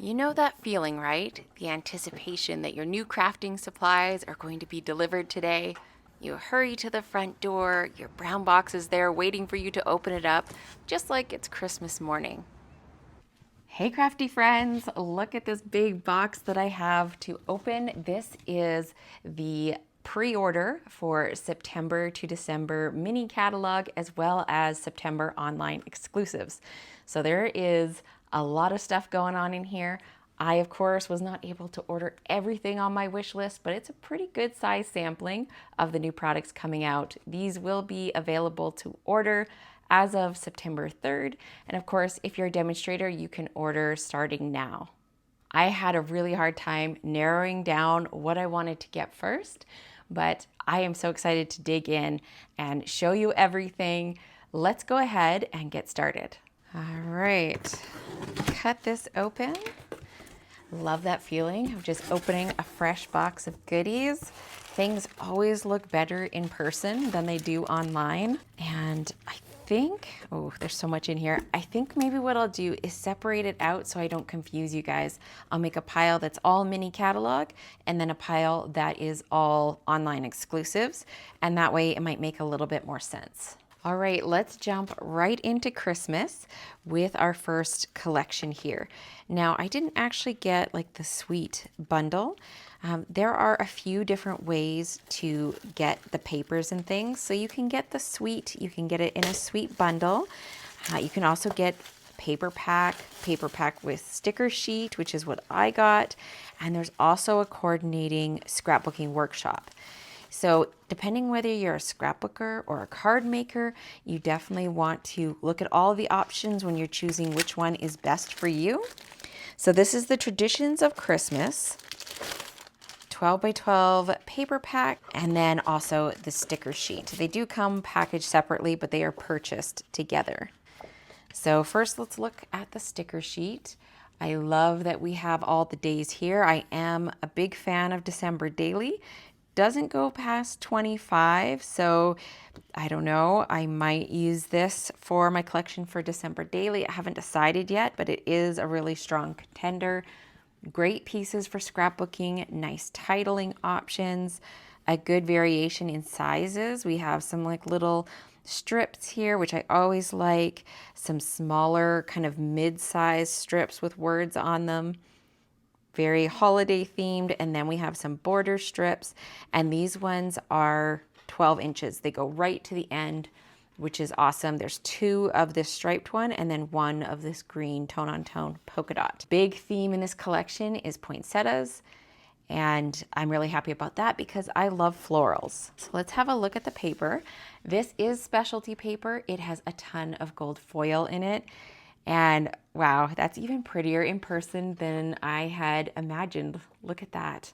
You know that feeling, right? The anticipation that your new crafting supplies are going to be delivered today. You hurry to the front door, your brown box is there waiting for you to open it up, just like it's Christmas morning. Hey crafty friends, look at this big box that I have to open. This is the pre-order for September to December mini catalog as well as September online exclusives. So there is a lot of stuff going on in here. I, of course, was not able to order everything on my wish list, but it's a pretty good size sampling of the new products coming out. These will be available to order as of September 3rd. And of course, if you're a demonstrator, you can order starting now. I had a really hard time narrowing down what I wanted to get first, but I am so excited to dig in and show you everything. Let's go ahead and get started. All right, cut this open. Love that feeling of just opening a fresh box of goodies. Things always look better in person than they do online. And I think, oh, there's so much in here. I think maybe what I'll do is separate it out so I don't confuse you guys. I'll make a pile that's all mini catalog and then a pile that is all online exclusives. And that way it might make a little bit more sense. All right, let's jump right into Christmas with our first collection here. Now, I didn't actually get like the suite bundle. There are a few different ways to get the papers and things. So you can get the suite, you can get it in a suite bundle. You can also get paper pack with sticker sheet, which is what I got. And there's also a coordinating scrapbooking workshop. So depending whether you're a scrapbooker or a card maker, you definitely want to look at all the options when you're choosing which one is best for you. So this is the Traditions of Christmas 12 by 12 paper pack, and then also the sticker sheet. They do come packaged separately, but they are purchased together. So first let's look at the sticker sheet. I love that we have all the days here. I am a big fan of December daily. Doesn't go past 25, so I don't know. I might use this for my collection for December daily. I haven't decided yet, but it is a really strong contender. Great pieces for scrapbooking, nice titling options, a good variation in sizes. We have some like little strips here, which I always like, some smaller kind of mid-size strips with words on them. Very holiday themed, and then we have some border strips, and these ones are 12 inches. They go right to the end, which is awesome. There's 2 of this striped one and then 1 of this green tone-on-tone polka dot. Big theme in this collection is poinsettias, and I'm really happy about that because I love florals. So let's have a look at the paper. This is specialty paper. It has a ton of gold foil in it. And wow, that's even prettier in person than I had imagined. Look at that.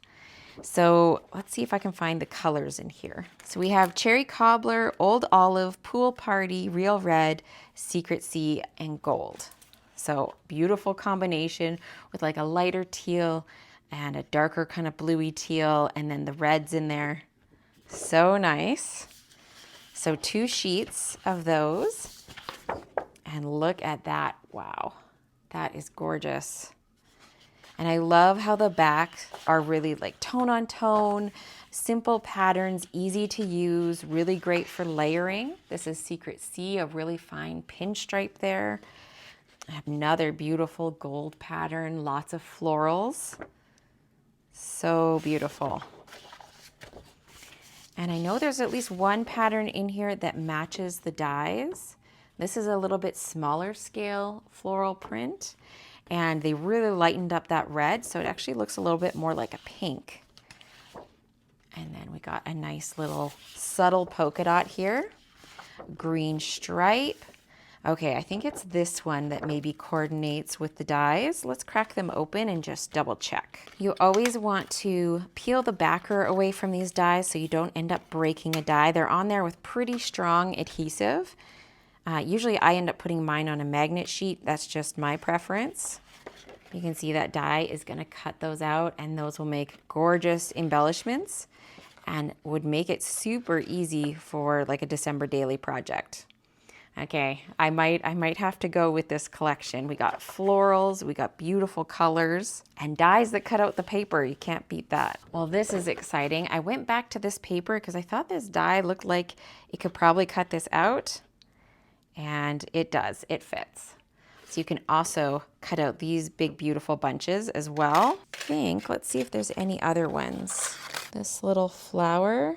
So let's see if I can find the colors in here. So we have Cherry Cobbler, Old Olive, Pool Party, Real Red, Secret Sea, and Gold. So beautiful combination with like a lighter teal and a darker kind of bluey teal, and then the reds in there. So nice. So 2 sheets of those. And look at that. Wow, that is gorgeous. And I love how the backs are really like tone on tone, simple patterns, easy to use, really great for layering. This is Secret Sea, a really fine pinstripe there. I have another beautiful gold pattern, lots of florals. So beautiful. And I know there's at least one pattern in here that matches the dies. This is a little bit smaller scale floral print, and they really lightened up that red, so it actually looks a little bit more like a pink. And then we got a nice little subtle polka dot here, green stripe. Okay, I think it's this one that maybe coordinates with the dies. Let's crack them open and just double check. You always want to peel the backer away from these dies so you don't end up breaking a die. They're on there with pretty strong adhesive. Usually I end up putting mine on a magnet sheet. That's just my preference. You can see that die is going to cut those out, and those will make gorgeous embellishments and would make it super easy for like a December daily project. Okay, I might have to go with this collection. We got florals, we got beautiful colors, and dies that cut out the paper. You can't beat that. Well, this is exciting. I went back to this paper because I thought this die looked like it could probably cut this out, and it does. It fits. So you can also cut out these big, beautiful bunches as well. Let's see if there's any other ones. This little flower.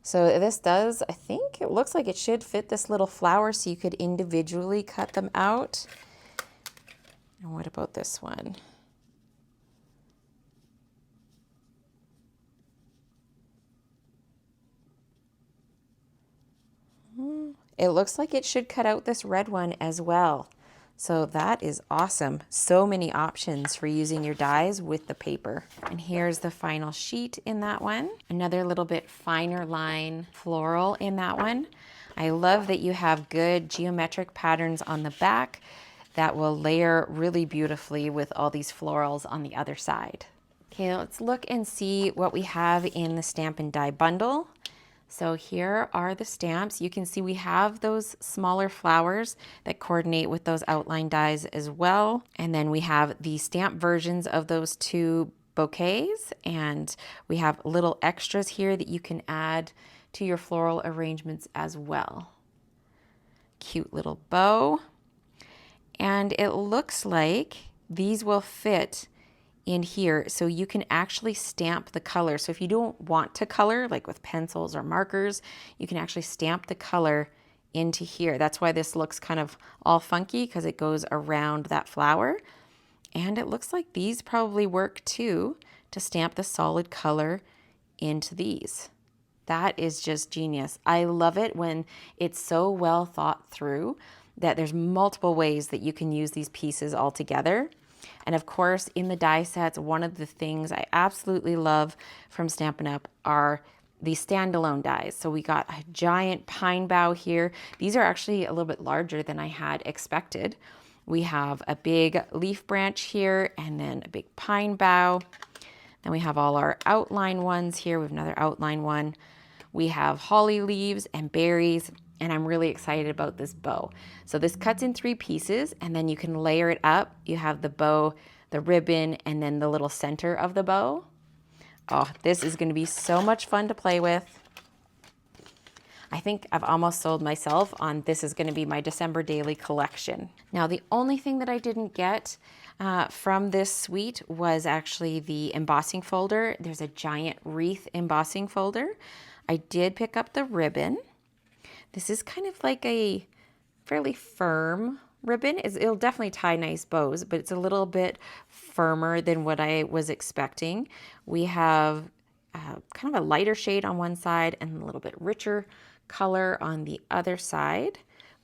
So this does, I think it looks like it should fit this little flower, so you could individually cut them out. And what about this one? It looks like it should cut out this red one as well. So that is awesome. So many options for using your dies with the paper. And here's the final sheet in that one. Another little bit finer line floral in that one. I love that you have good geometric patterns on the back that will layer really beautifully with all these florals on the other side. Okay, let's look and see what we have in the Stampin' Die bundle. So here are the stamps. You can see we have those smaller flowers that coordinate with those outline dies as well. And then we have the stamp versions of those two bouquets. And we have little extras here that you can add to your floral arrangements as well. Cute little bow. And it looks like these will fit in here, so you can actually stamp the color. So if you don't want to color, like with pencils or markers, you can actually stamp the color into here. That's why this looks kind of all funky, because it goes around that flower. And it looks like these probably work too, to stamp the solid color into these. That is just genius. I love it when it's so well thought through that there's multiple ways that you can use these pieces all together. And of course, in the die sets, one of the things I absolutely love from Stampin' Up! Are these standalone dies. So we got a giant pine bough here. These are actually a little bit larger than I had expected. We have a big leaf branch here and then a big pine bough. Then we have all our outline ones here. We have another outline one. We have holly leaves and berries. And I'm really excited about this bow. So this cuts in 3 pieces, and then you can layer it up. You have the bow, the ribbon, and then the little center of the bow. Oh, this is going to be so much fun to play with. I think I've almost sold myself on this is going to be my December daily collection. Now, the only thing that I didn't get from this suite was actually the embossing folder. There's a giant wreath embossing folder. I did pick up the ribbon. This is kind of like a fairly firm ribbon. It'll definitely tie nice bows, but it's a little bit firmer than what I was expecting. We have kind of a lighter shade on one side and a little bit richer color on the other side,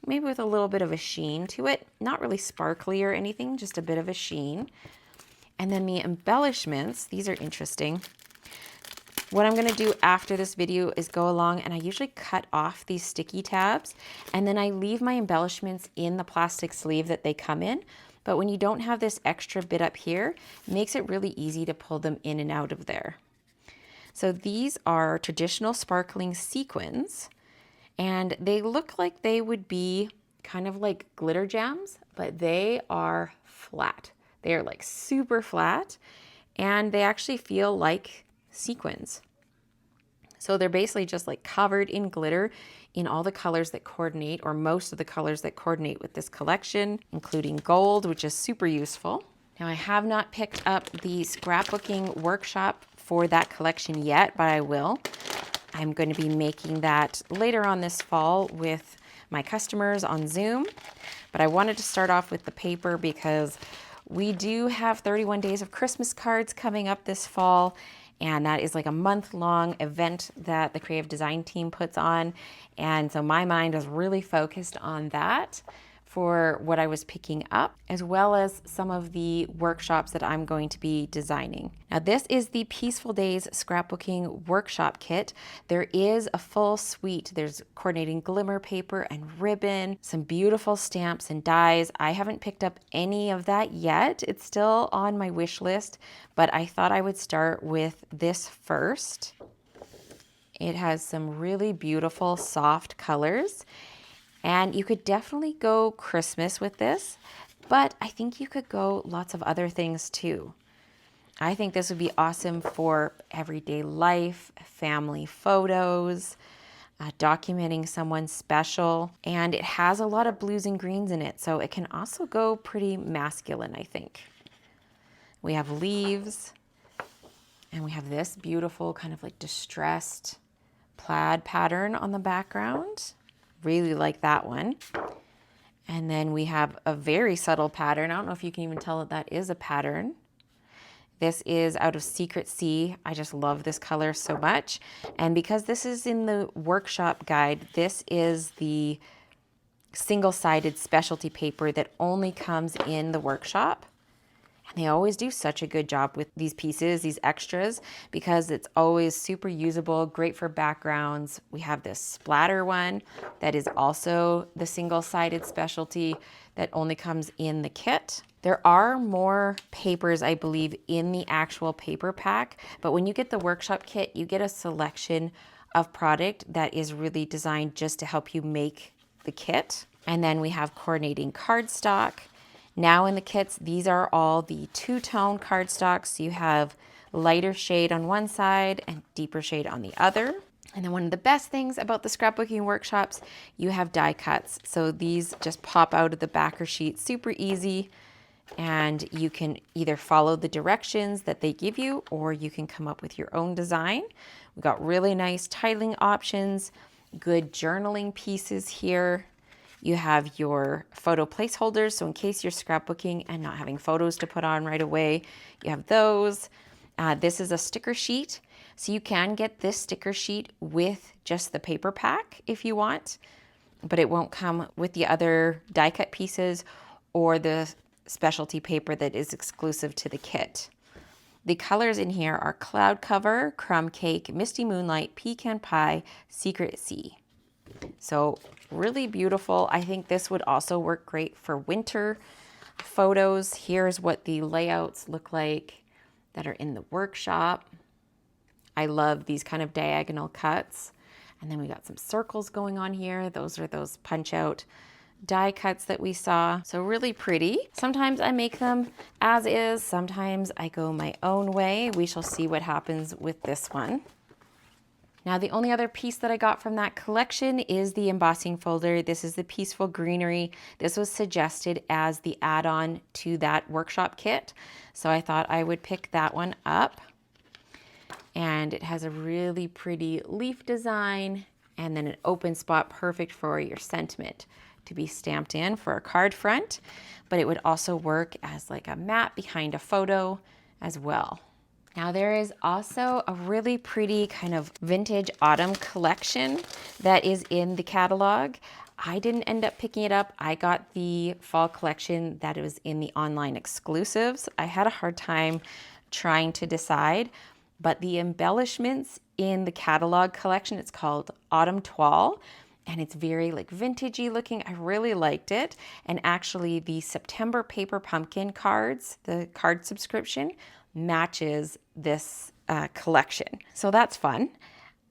maybe with a little bit of a sheen to it. Not really sparkly or anything, just a bit of a sheen. And then the embellishments, these are interesting. What I'm going to do after this video is go along and I usually cut off these sticky tabs and then I leave my embellishments in the plastic sleeve that they come in. But when you don't have this extra bit up here, it makes it really easy to pull them in and out of there. So these are traditional sparkling sequins and they look like they would be kind of like glitter gems, but they are flat. They are like super flat and they actually feel like sequins. So they're basically just like covered in glitter in all the colors that coordinate, or most of the colors that coordinate with this collection, including gold, which is super useful. Now I have not picked up the scrapbooking workshop for that collection yet, but I will. I'm going to be making that later on this fall with my customers on Zoom, but I wanted to start off with the paper because we do have 31 days of Christmas cards coming up this fall. And that is like a month-long event that the creative design team puts on. And so my mind is really focused on that for what I was picking up, as well as some of the workshops that I'm going to be designing. Now this is the Peaceful Days Scrapbooking Workshop Kit. There is a full suite. There's coordinating glimmer paper and ribbon, some beautiful stamps and dies. I haven't picked up any of that yet. It's still on my wish list, but I thought I would start with this first. It has some really beautiful soft colors. And you could definitely go Christmas with this, but I think you could go lots of other things too. I think this would be awesome for everyday life, family photos, documenting someone special. And it has a lot of blues and greens in it, so it can also go pretty masculine, I think. We have leaves, and we have this beautiful kind of like distressed plaid pattern on the background. Really like that one. And then we have a very subtle pattern. I don't know if you can even tell that that is a pattern. This is out of Secret Sea. I just love this color so much. And because this is in the workshop guide, this is the single-sided specialty paper that only comes in the workshop. And they always do such a good job with these pieces, these extras, because it's always super usable, great for backgrounds. We have this splatter one that is also the single-sided specialty that only comes in the kit. There are more papers, I believe, in the actual paper pack, but when you get the workshop kit, you get a selection of product that is really designed just to help you make the kit. And then we have coordinating cardstock. Now in the kits, these are all the two-tone cardstocks. So you have lighter shade on one side and deeper shade on the other. And then one of the best things about the scrapbooking workshops, you have die cuts. So these just pop out of the backer sheet, super easy. And you can either follow the directions that they give you, or you can come up with your own design. We've got really nice titling options, good journaling pieces here. You have your photo placeholders, so in case you're scrapbooking and not having photos to put on right away, you have those. This is a sticker sheet, so you can get this sticker sheet with just the paper pack if you want, but it won't come with the other die cut pieces or the specialty paper that is exclusive to the kit. The colors in here are Cloud Cover, Crumb Cake, Misty Moonlight, Pecan Pie, Secret Sea. So really beautiful. I think this would also work great for winter photos. Here's what the layouts look like that are in the workshop. I love these kind of diagonal cuts. And then we got some circles going on here. Those are those punch out die cuts that we saw. So really pretty. Sometimes I make them as is. Sometimes I go my own way. We shall see what happens with this one. Now, the only other piece that I got from that collection is the embossing folder. This is the Peaceful Greenery. This was suggested as the add-on to that workshop kit. So I thought I would pick that one up. And it has a really pretty leaf design and then an open spot, perfect for your sentiment to be stamped in for a card front. But it would also work as like a mat behind a photo as well. Now there is also a really pretty kind of vintage autumn collection that is in the catalog. I didn't end up picking it up. I got the fall collection that was in the online exclusives. I had a hard time trying to decide, but the embellishments in the catalog collection, it's called Autumn Toile, and it's very like vintagey looking. I really liked it. And actually the September Paper Pumpkin cards, the card subscription, matches this collection. So that's fun.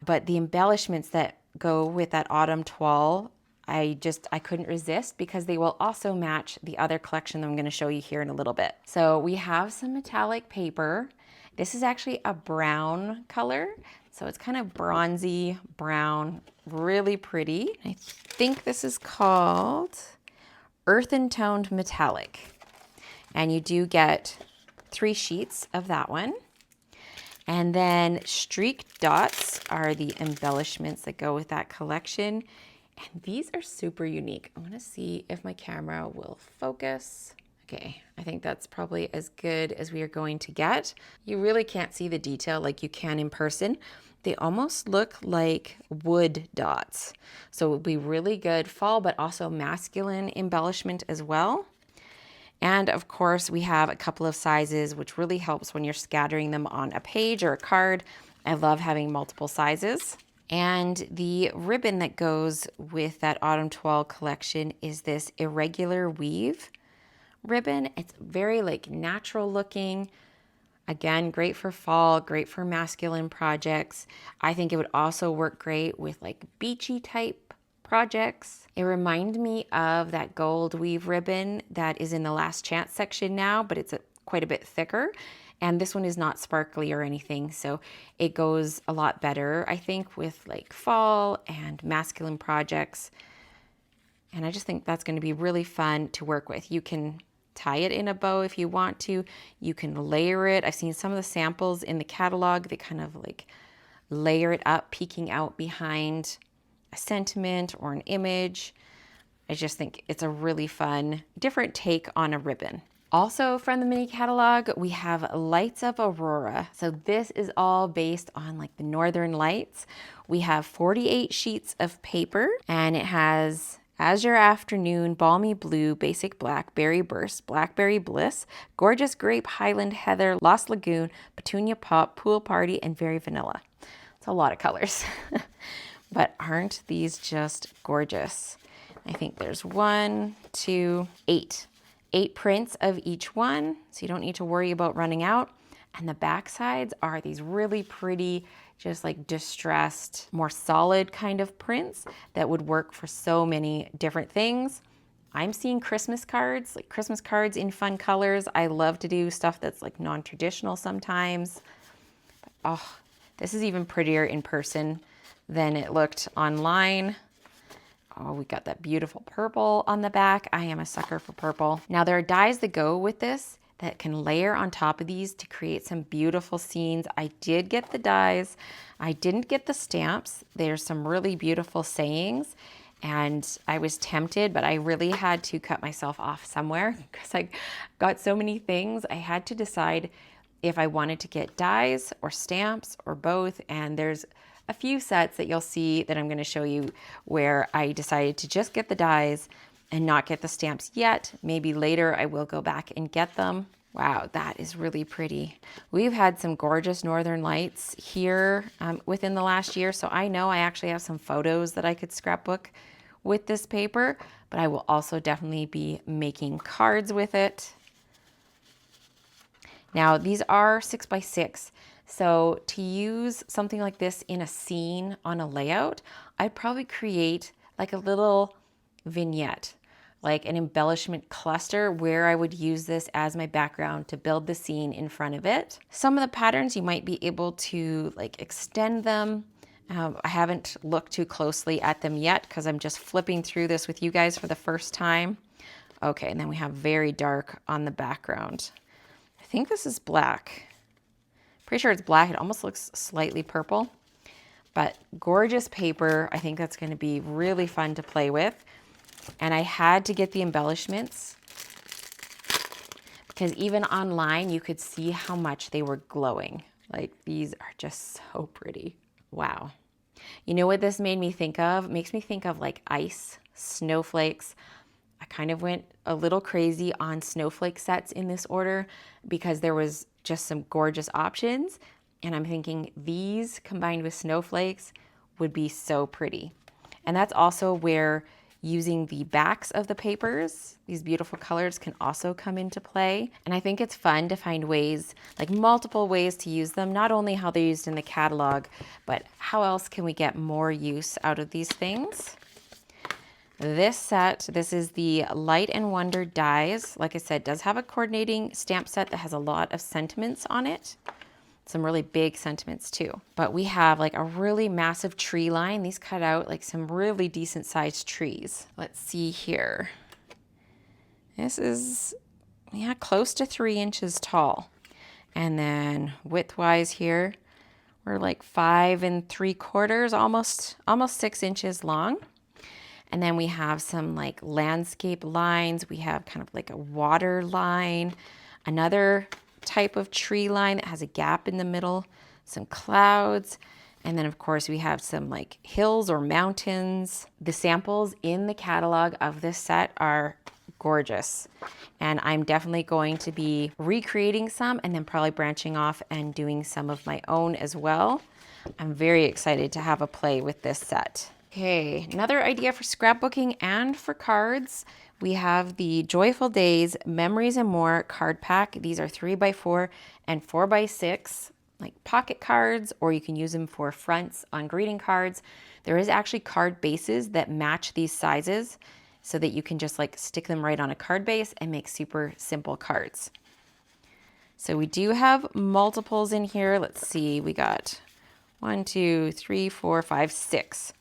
But the embellishments that go with that Autumn Toile, I couldn't resist because they will also match the other collection that I'm going to show you here in a little bit. So we have some metallic paper. This is actually a brown color. So it's kind of bronzy brown, really pretty. I think this is called Earthen Toned Metallic. And you do get 3 sheets of that one. And then streak dots are the embellishments that go with that collection. And these are super unique. I want to see if my camera will focus. Okay, I think that's probably as good as we are going to get. You really can't see the detail like you can in person. They almost look like wood dots. So it would be really good fall, but also masculine embellishment as well. And of course, we have a couple of sizes, which really helps when you're scattering them on a page or a card. I love having multiple sizes. And the ribbon that goes with that Autumn Toile collection is this irregular weave ribbon. It's very like natural looking. Again, great for fall, great for masculine projects. I think it would also work great with like beachy type projects. It reminded me of that gold weave ribbon that is in the last chance section now, but it's quite a bit thicker. And this one is not sparkly or anything, so it goes a lot better, I think, with like fall and masculine projects. And I just think that's going to be really fun to work with. You can tie it in a bow if you want to. You can layer it. I've seen some of the samples in the catalog. They kind of like layer it up, peeking out behind a sentiment or an image. I just think it's a really fun, different take on a ribbon. Also from the mini catalog, we have Lights Up Aurora. So this is all based on like the Northern Lights. We have 48 sheets of paper, and it has Azure Afternoon, Balmy Blue, Basic Black, Berry Burst, Blackberry Bliss, Gorgeous Grape, Highland Heather, Lost Lagoon, Petunia Pop, Pool Party, and Very Vanilla. It's a lot of colors. But aren't these just gorgeous? I think there's 1, 2, 8. 8 prints of each one, so you don't need to worry about running out. And the back sides are these really pretty, just like distressed, more solid kind of prints that would work for so many different things. I'm seeing Christmas cards, like Christmas cards in fun colors. I love to do stuff that's like non-traditional sometimes. But, oh, this is even prettier in person than it looked online. Oh, we got that beautiful purple on the back. I am a sucker for purple. Now there are dies that go with this that can layer on top of these to create some beautiful scenes. I did get the dies. I didn't get the stamps. There's some really beautiful sayings, and I was tempted, but I really had to cut myself off somewhere because I got so many things. I had to decide if I wanted to get dies or stamps or both, and there's a few sets that you'll see that I'm going to show you where I decided to just get the dies and not get the stamps yet. Maybe later I will go back and get them. Wow, that is really pretty. We've had some gorgeous Northern Lights here within the last year, so I know I actually have some photos that I could scrapbook with this paper, but I will also definitely be making cards with it. Now, these are 6x6. So to use something like this in a scene on a layout, I'd probably create like a little vignette, like an embellishment cluster where I would use this as my background to build the scene in front of it. Some of the patterns you might be able to like extend them. I haven't looked too closely at them yet because I'm just flipping through this with you guys for the first time. Okay, and then we have very dark on the background. I think this is black. Pretty sure it's black. It almost looks slightly purple, but gorgeous paper. I think that's going to be really fun to play with. And I had to get the embellishments because even online you could see how much they were glowing. Like, these are just so pretty. Wow. You know what this made me think of? It makes me think of like ice, snowflakes. I kind of went a little crazy on snowflake sets in this order because there was just some gorgeous options. And I'm thinking these combined with snowflakes would be so pretty. And that's also where using the backs of the papers, these beautiful colors, can also come into play. And I think it's fun to find ways, like multiple ways to use them, not only how they're used in the catalog, but how else can we get more use out of these things? This set, this is the Light and Wonder dies. Like I said, does have a coordinating stamp set that has a lot of sentiments on it. Some really big sentiments too. But we have like a really massive tree line. These cut out like some really decent sized trees. Let's see here. This is, yeah, close to 3 inches tall. And then width-wise here, we're like 5 3/4, almost 6 inches long. And then we have some like landscape lines. We have kind of like a water line, another type of tree line that has a gap in the middle, some clouds, and then of course we have some like hills or mountains. The samples in the catalog of this set are gorgeous, and I'm definitely going to be recreating some and then probably branching off and doing some of my own as well. I'm very excited to have a play with this set. Okay, another idea for scrapbooking and for cards. We have the Joyful Days Memories and More card pack. These are 3x4 and 4x6. like pocket cards, or you can use them for fronts on greeting cards. There is actually card bases that match these sizes so that you can just like stick them right on a card base and make super simple cards. So we do have multiples in here. Let's see, we got 1, 2, 3, 4, 5, 6.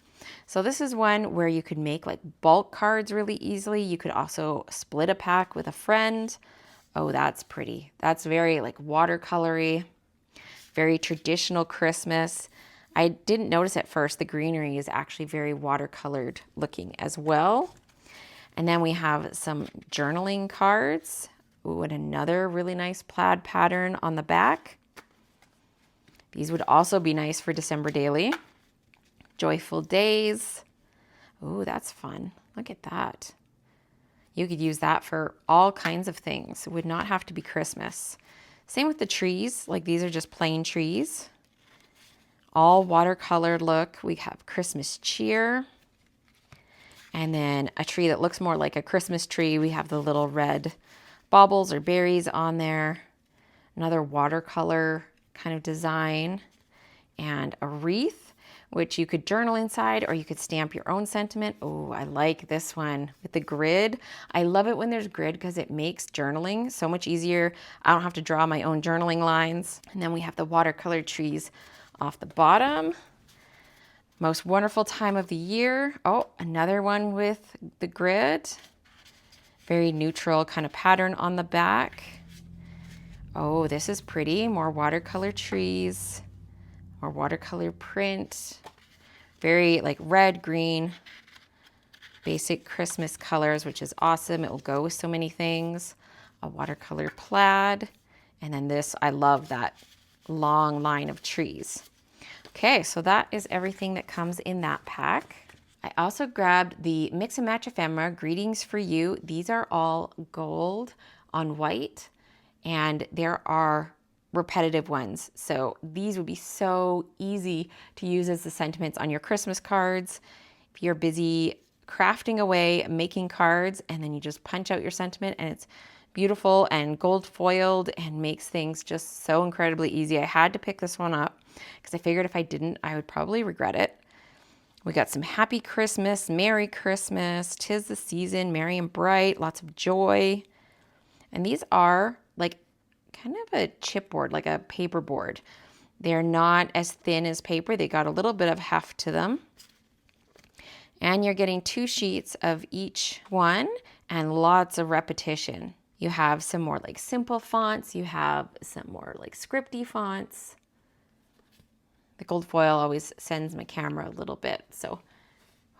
So this is one where you could make like bulk cards really easily. You could also split a pack with a friend. Oh, that's pretty. That's very like watercolory, very traditional Christmas. I didn't notice at first the greenery is actually very watercolored looking as well. And then we have some journaling cards. Ooh, and another really nice plaid pattern on the back. These would also be nice for December daily. Joyful days. Ooh, that's fun. Look at that. You could use that for all kinds of things. It would not have to be Christmas. Same with the trees. Like these are just plain trees. All watercolored look. We have Christmas cheer. And then a tree that looks more like a Christmas tree. We have the little red baubles or berries on there. Another watercolor kind of design. And a wreath, which you could journal inside or you could stamp your own sentiment. Oh, I like this one with the grid. I love it when there's grid because it makes journaling so much easier. I don't have to draw my own journaling lines. And then we have the watercolor trees off the bottom. Most wonderful time of the year. Oh, another one with the grid. Very neutral kind of pattern on the back. Oh, this is pretty. More watercolor trees. More watercolor print. Very like red, green, basic Christmas colors, which is awesome. It will go with so many things. A watercolor plaid. And then this, I love that long line of trees. Okay, so that is everything that comes in that pack. I also grabbed the Mix and Match Ephemera, Greetings for You. These are all gold on white, and there are repetitive ones. So these would be so easy to use as the sentiments on your Christmas cards. If you're busy crafting away, making cards, and then you just punch out your sentiment and it's beautiful and gold foiled and makes things just so incredibly easy. I had to pick this one up because I figured if I didn't, I would probably regret it. We got some Happy Christmas, Merry Christmas, 'Tis the Season, Merry and Bright, lots of joy. And these are like kind of a chipboard, like a paper board. They're not as thin as paper. They got a little bit of heft to them. And you're getting 2 sheets of each one and lots of repetition. You have some more like simple fonts. You have some more like scripty fonts. The gold foil always sends my camera a little bit, so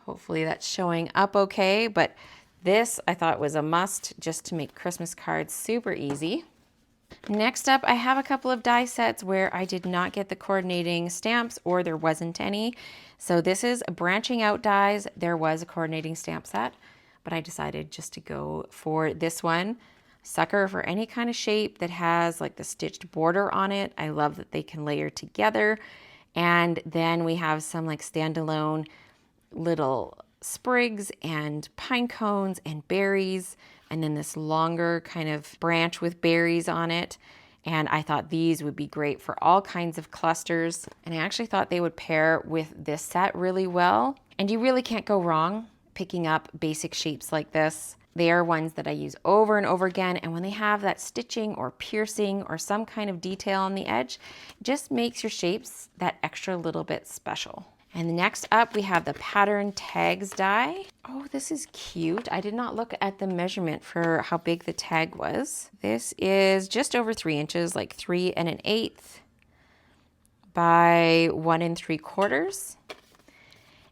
hopefully that's showing up okay. But this I thought was a must just to make Christmas cards super easy. Next up, I have a couple of die sets where I did not get the coordinating stamps or there wasn't any. So this is branching out dies. There was a coordinating stamp set, but I decided just to go for this one. Sucker for any kind of shape that has like the stitched border on it. I love that they can layer together. And then we have some like standalone little sprigs and pine cones and berries, and then this longer kind of branch with berries on it. And I thought these would be great for all kinds of clusters. And I actually thought they would pair with this set really well. And you really can't go wrong picking up basic shapes like this. They are ones that I use over and over again, and when they have that stitching or piercing or some kind of detail on the edge, it just makes your shapes that extra little bit special. And next up, we have the pattern tags die. Oh, this is cute. I did not look at the measurement for how big the tag was. This is just over 3 inches, like 3 1/8 by 1 3/4.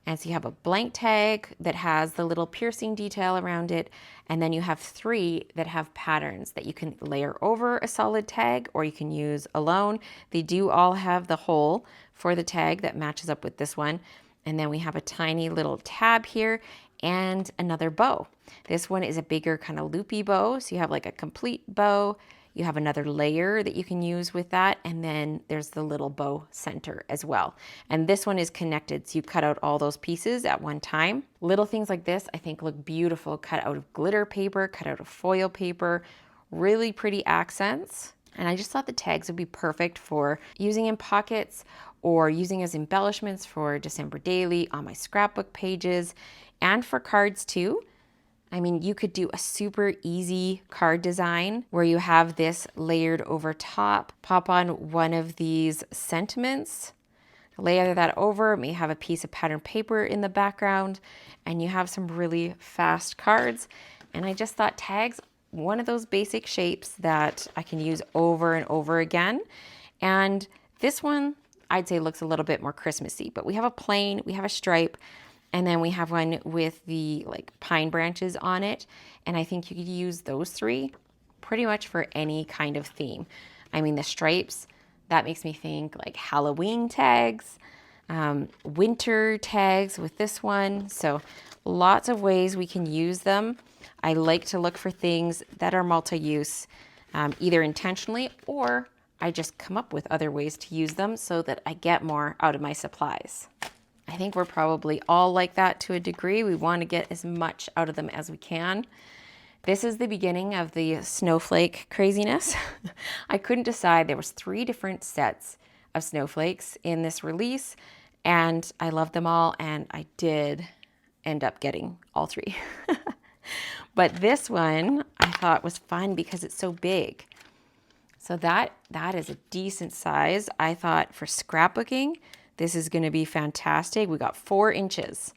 And so you have a blank tag that has the little piercing detail around it. And then you have 3 that have patterns that you can layer over a solid tag or you can use alone. They do all have the hole for the tag that matches up with this one. And then we have a tiny little tab here and another bow. This one is a bigger kind of loopy bow. So you have like a complete bow. You have another layer that you can use with that. And then there's the little bow center as well. And this one is connected. So you cut out all those pieces at one time. Little things like this, I think look beautiful. Cut out of glitter paper, cut out of foil paper, really pretty accents. And I just thought the tags would be perfect for using in pockets or using as embellishments for December Daily, on my scrapbook pages, and for cards too. I mean, you could do a super easy card design where you have this layered over top, pop on one of these sentiments, layer that over, may have a piece of pattern paper in the background, and you have some really fast cards. And I just thought tags, one of those basic shapes that I can use over and over again. And this one, I'd say looks a little bit more Christmassy, but we have a plain, we have a stripe, and then we have one with the like pine branches on it. And I think you could use those three pretty much for any kind of theme. I mean, the stripes, that makes me think like Halloween tags, winter tags with this one. So lots of ways we can use them. I like to look for things that are multi-use, either intentionally or I just come up with other ways to use them so that I get more out of my supplies. I think we're probably all like that to a degree. We want to get as much out of them as we can. This is the beginning of the snowflake craziness. I couldn't decide. There was 3 different sets of snowflakes in this release, and I loved them all, and I did end up getting all 3. But this one I thought was fun because it's so big. So that is a decent size. I thought for scrapbooking, this is going to be fantastic. We got 4 inches.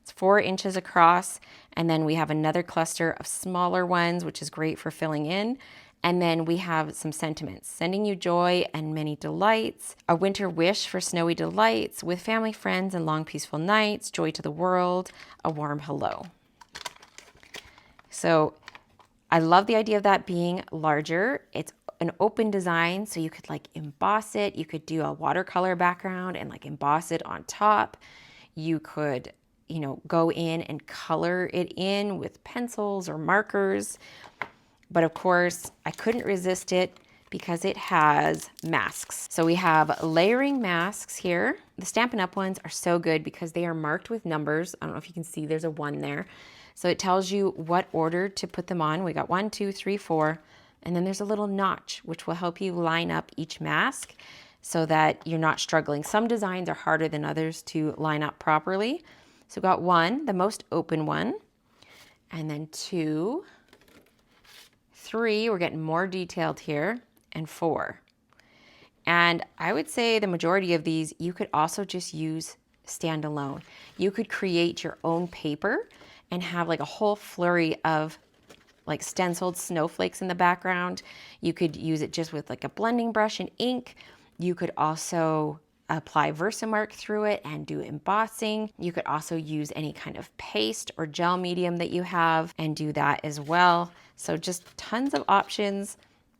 It's 4 inches across. And then we have another cluster of smaller ones, which is great for filling in. And then we have some sentiments: sending you joy and many delights, a winter wish for snowy delights, with family, friends, and long peaceful nights, joy to the world, a warm hello. So I love the idea of that being larger. It's an open design, so you could like emboss it. You could do a watercolor background and like emboss it on top. You could, you know, go in and color it in with pencils or markers. But of course, I couldn't resist it because it has masks. So we have layering masks here. The Stampin' Up! Ones are so good because they are marked with numbers. I don't know if you can see, there's a 1 there. So it tells you what order to put them on. We got 1, 2, 3, 4, and then there's a little notch, which will help you line up each mask so that you're not struggling. Some designs are harder than others to line up properly. So we got 1, the most open one, and then 2, 3, we're getting more detailed here, and 4. And I would say the majority of these you could also just use standalone. You could create your own paper and have like a whole flurry of like stenciled snowflakes in the background. You could use it just with like a blending brush and ink. You could also apply Versamark through it and do embossing. You could also use any kind of paste or gel medium that you have and do that as well. So just tons of options.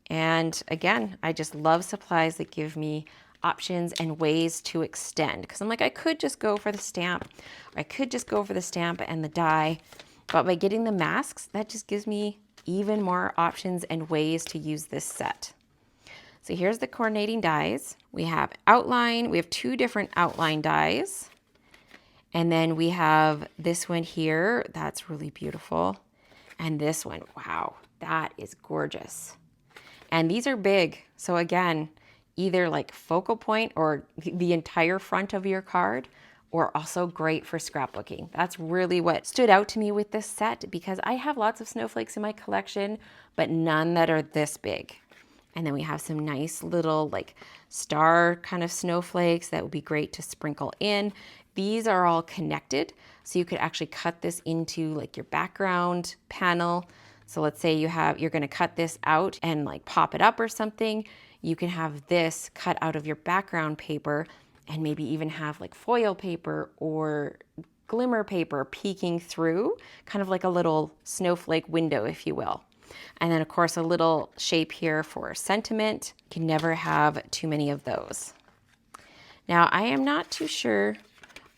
And again, I just love supplies that give me options and ways to extend, because I'm like, I could just go for the stamp, or I could just go for the stamp and the die, but by getting the masks, that just gives me even more options and ways to use this set. So here's the coordinating dies. We have outline, we have 2 different outline dies, and then we have this one here, that's really beautiful, and this one, wow, that is gorgeous. And these are big, so again, either like focal point or the entire front of your card, or also great for scrapbooking. That's really what stood out to me with this set, because I have lots of snowflakes in my collection, but none that are this big. And then we have some nice little like star kind of snowflakes that would be great to sprinkle in. These are all connected, so you could actually cut this into like your background panel. So let's say you're gonna cut this out and like pop it up or something. You can have this cut out of your background paper and maybe even have like foil paper or glimmer paper peeking through, kind of like a little snowflake window, if you will. And then of course, a little shape here for sentiment. You can never have too many of those. Now, I am not too sure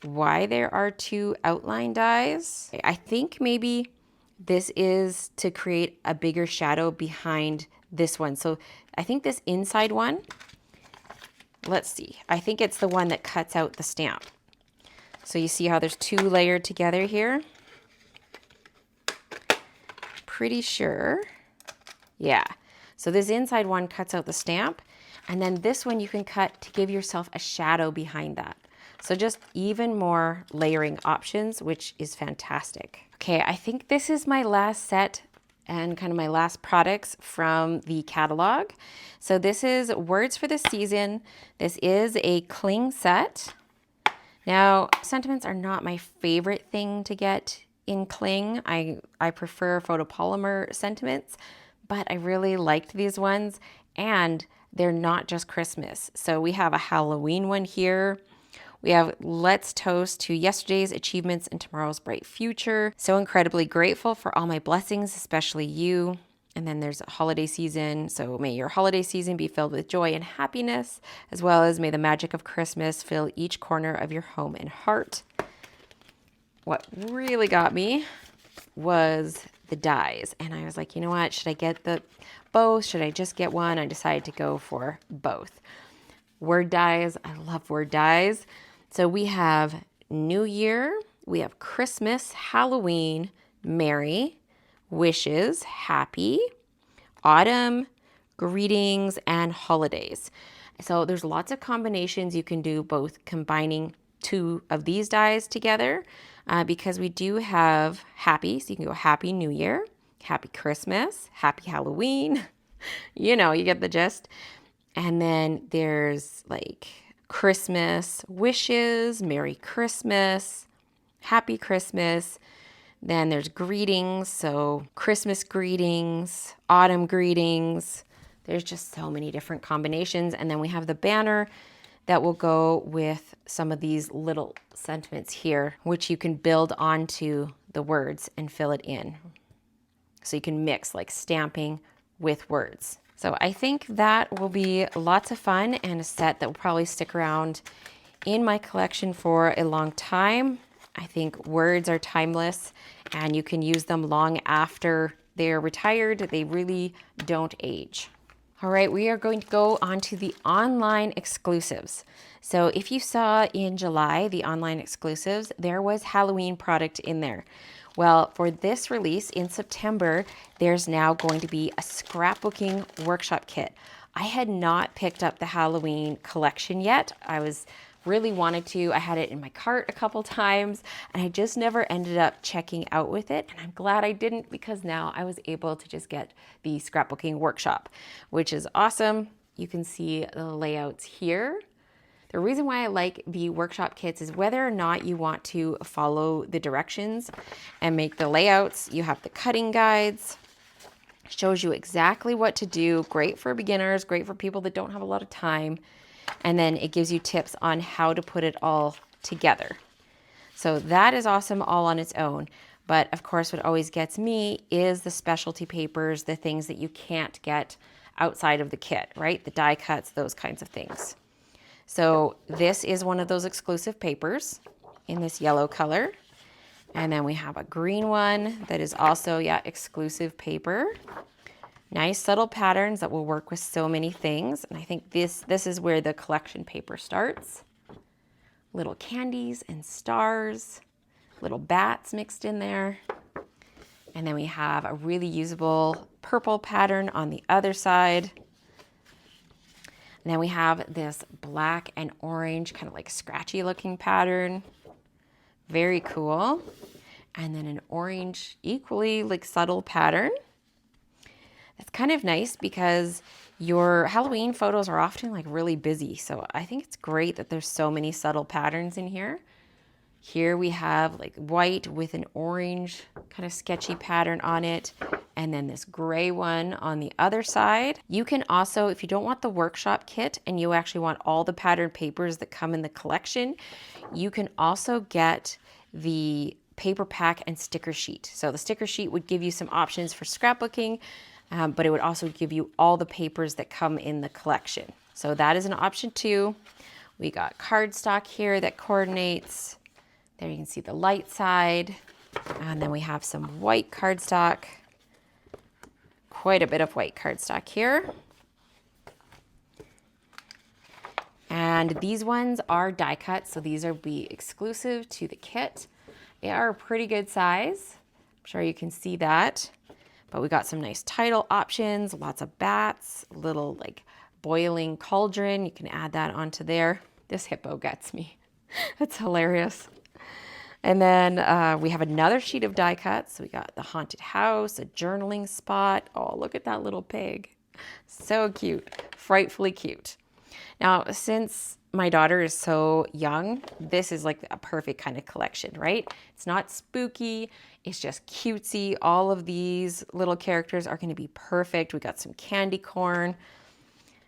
why there are 2 outline dies. I think maybe this is to create a bigger shadow behind this one. So I think this inside one, let's see, I think it's the one that cuts out the stamp. So you see how there's 2 layered together here? Pretty sure. Yeah. So this inside one cuts out the stamp, and then this one you can cut to give yourself a shadow behind that. So just even more layering options, which is fantastic. Okay, I think this is my last set and kind of my last products from the catalog. So this is Words for the Season. This is a cling set. Now, sentiments are not my favorite thing to get in cling. I prefer photopolymer sentiments, but I really liked these ones, and they're not just Christmas. So we have a Halloween one here. We have Let's Toast to Yesterday's Achievements and Tomorrow's Bright Future. So incredibly grateful for all my blessings, especially you. And then there's a holiday season. So may your holiday season be filled with joy and happiness, as well as may the magic of Christmas fill each corner of your home and heart. What really got me was the dies. And I was like, you know what? Should I get both? Should I just get one? I decided to go for both. Word dies. I love word dies. So we have New Year, we have Christmas, Halloween, Merry, Wishes, Happy, Autumn, Greetings, and Holidays. So there's lots of combinations you can do, both combining two of these dies together, because we do have Happy. So you can go Happy New Year, Happy Christmas, Happy Halloween. You know, you get the gist. And then there's like Christmas wishes, Merry Christmas, Happy Christmas. Then there's greetings, so Christmas greetings, autumn greetings. There's just so many different combinations. And then we have the banner that will go with some of these little sentiments here, which you can build onto the words and fill it in. So you can mix like stamping with words. So I think that will be lots of fun and a set that will probably stick around in my collection for a long time. I think words are timeless and you can use them long after they're retired. They really don't age. All right, we are going to go on to the online exclusives. So if you saw in July, the online exclusives, there was Halloween product in there. Well, for this release in September, there's now going to be a scrapbooking workshop kit. I had not picked up the Halloween collection yet. I really wanted to. I had it in my cart a couple times and I just never ended up checking out with it. And I'm glad I didn't, because now I was able to just get the scrapbooking workshop, which is awesome. You can see the layouts here. The reason why I like the workshop kits is whether or not you want to follow the directions and make the layouts. You have the cutting guides, shows you exactly what to do. Great for beginners, great for people that don't have a lot of time. And then it gives you tips on how to put it all together. So that is awesome all on its own. But of course, what always gets me is the specialty papers, the things that you can't get outside of the kit, right? The die cuts, those kinds of things. So this is one of those exclusive papers in this yellow color. And then we have a green one that is also, exclusive paper. Nice subtle patterns that will work with so many things. And I think this is where the collection paper starts. Little candies and stars, little bats mixed in there. And then we have a really usable purple pattern on the other side. And then we have this black and orange, kind of like scratchy looking pattern. Very cool. And then an orange, equally like subtle pattern. That's kind of nice because your Halloween photos are often like really busy. So I think it's great that there's so many subtle patterns in here. Here we have like white with an orange kind of sketchy pattern on it. And then this gray one on the other side. You can also, if you don't want the workshop kit and you actually want all the pattern papers that come in the collection, you can also get the paper pack and sticker sheet. So the sticker sheet would give you some options for scrapbooking, but it would also give you all the papers that come in the collection. So that is an option too. We got cardstock here that coordinates. There you can see the light side. And then we have some white cardstock. Quite a bit of white cardstock here. And these ones are die cut, so these are be exclusive to the kit. They are a pretty good size. I'm sure you can see that. But we got some nice title options, lots of bats, little like boiling cauldron. You can add that onto there. This hippo gets me. That's hilarious. And then we have another sheet of die cuts. So we got the haunted house, a journaling spot. Oh, look at that little pig. So cute, frightfully cute. Now, since my daughter is so young, this is like a perfect kind of collection, right? It's not spooky, it's just cutesy. All of these little characters are going to be perfect. We got some candy corn.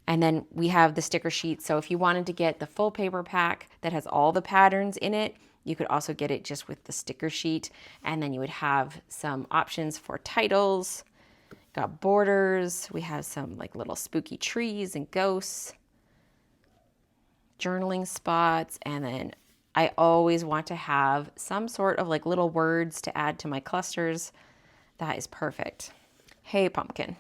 And then we have the sticker sheet. So if you wanted to get the full paper pack that has all the patterns in it, you could also get it just with the sticker sheet. And then you would have some options for titles, got borders. We have some like little spooky trees and ghosts, journaling spots. And then I always want to have some sort of like little words to add to my clusters. That is perfect. Hey, pumpkin.